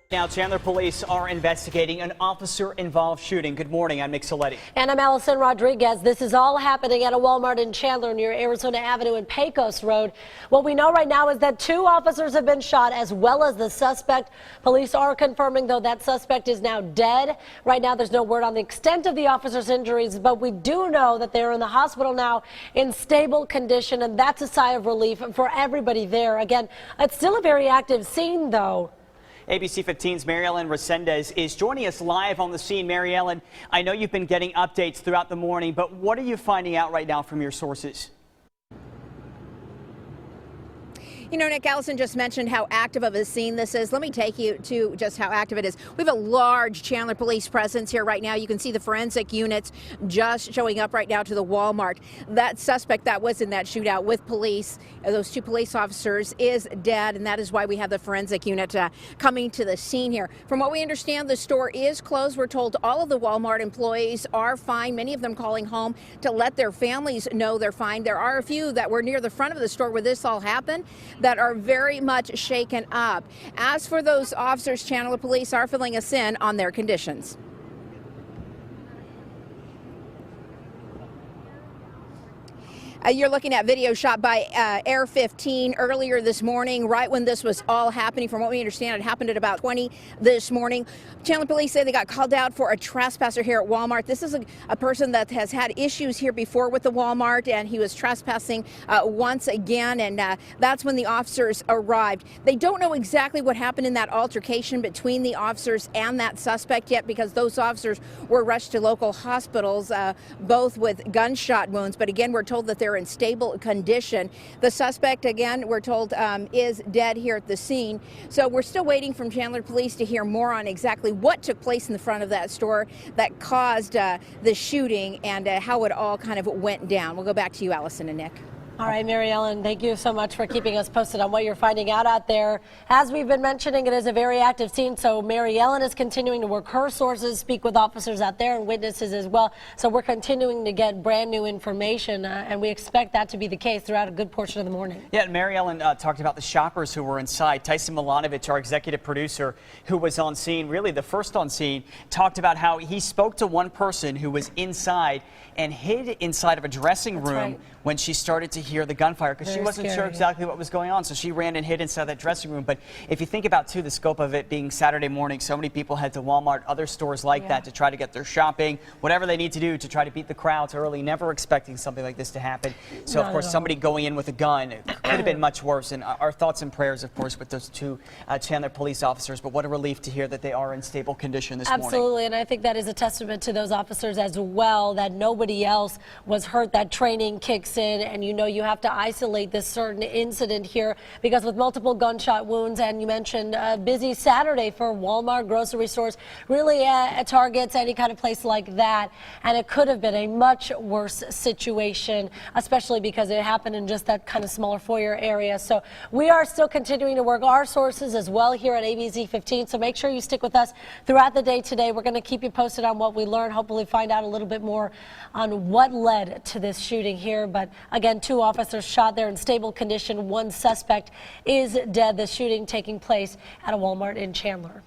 Now, Chandler police are investigating an officer-involved shooting. Good morning, I'm Nick Soletti. And I'm Allison Rodriguez. This is all happening at a Walmart in Chandler near Arizona Avenue and Pecos Road. What we know right now is that 2 officers have been shot, as well as the suspect. Police are confirming, though, that suspect is now dead. Right now, there's no word on the extent of the officer's injuries, but we do know that they're in the hospital now in stable condition, and that's a sigh of relief for everybody there. Again, it's still a very active scene, though. ABC 15's Mary Ellen Resendez is joining us live on the scene. Mary Ellen, I know you've been getting updates throughout the morning, but what are you finding out right now from your sources? You know, Nick, Allison just mentioned how active of a scene this is. Let me take you to just how active it is. We have a large Chandler police presence here right now. You can see the forensic units just showing up right now to the Walmart. That suspect that was in that shootout with police, those 2 police officers, is dead, and that is why we have the forensic unit coming to the scene here. From what we understand, the store is closed. We're told all of the Walmart employees are fine, many of them calling home to let their families know they're fine. There are a few that were near the front of the store where this all happened that are very much shaken up. As for those officers, Chandler police are filling us in on their conditions. You're looking at video shot by Air 15 earlier this morning, right when this was all happening. From what we understand, it happened at about 20 this morning. Chandler police say they got called out for a trespasser here at Walmart. This is a person that has had issues here before with the Walmart, and he was trespassing once again, and that's when the officers arrived. They don't know exactly what happened in that altercation between the officers and that suspect yet, because those officers were rushed to local hospitals, both with gunshot wounds. But again, we're told that they're in stable condition. The suspect, again, we're told is dead here at the scene. So we're still waiting from Chandler police to hear more on exactly what took place in the front of that store that caused the shooting and how it all kind of went down. We'll go back to you, Allison and Nick. All right, Mary Ellen, thank you so much for keeping us posted on what you're finding out there. As we've been mentioning, it is a very active scene, so Mary Ellen is continuing to work her sources, speak with officers out there and witnesses as well. So we're continuing to get brand new information, and we expect that to be the case throughout a good portion of the morning. Yeah, and Mary Ellen talked about the shoppers who were inside. Tyson Milanovich, our executive producer, who was on scene, really the first on scene, talked about how he spoke to one person who was inside and hid inside of a dressing room when she started to hear the gunfire, because she wasn't sure exactly what was going on, so she ran and hid inside that dressing room. But if you think about, too, the scope of it being Saturday morning, so many people head to Walmart, other stores like that, to try to get their shopping, whatever they need to do to try to beat the crowds early, never expecting something like this to happen. So, of course, somebody going in with a gun could have been much worse. And our thoughts and prayers, of course, with those 2 Chandler police officers. But what a relief to hear that they are in stable condition this morning. Absolutely, and I think that is a testament to those officers as well, that nobody else was hurt, that training kicks in, and you know you have to isolate this certain incident here, because with multiple gunshot wounds, and you mentioned a busy Saturday for Walmart, grocery stores, really at Targets, any kind of place like that, and it could have been a much worse situation, especially because it happened in just that kind of smaller foyer area. So we are still continuing to work our sources as well here at ABC 15, so make sure you stick with us throughout the day today. We're going to keep you posted on what we learn, hopefully find out a little bit more on what led to this shooting here. But again, 2 officers shot there in stable condition. 1 suspect is dead. The shooting taking place at a Walmart in Chandler.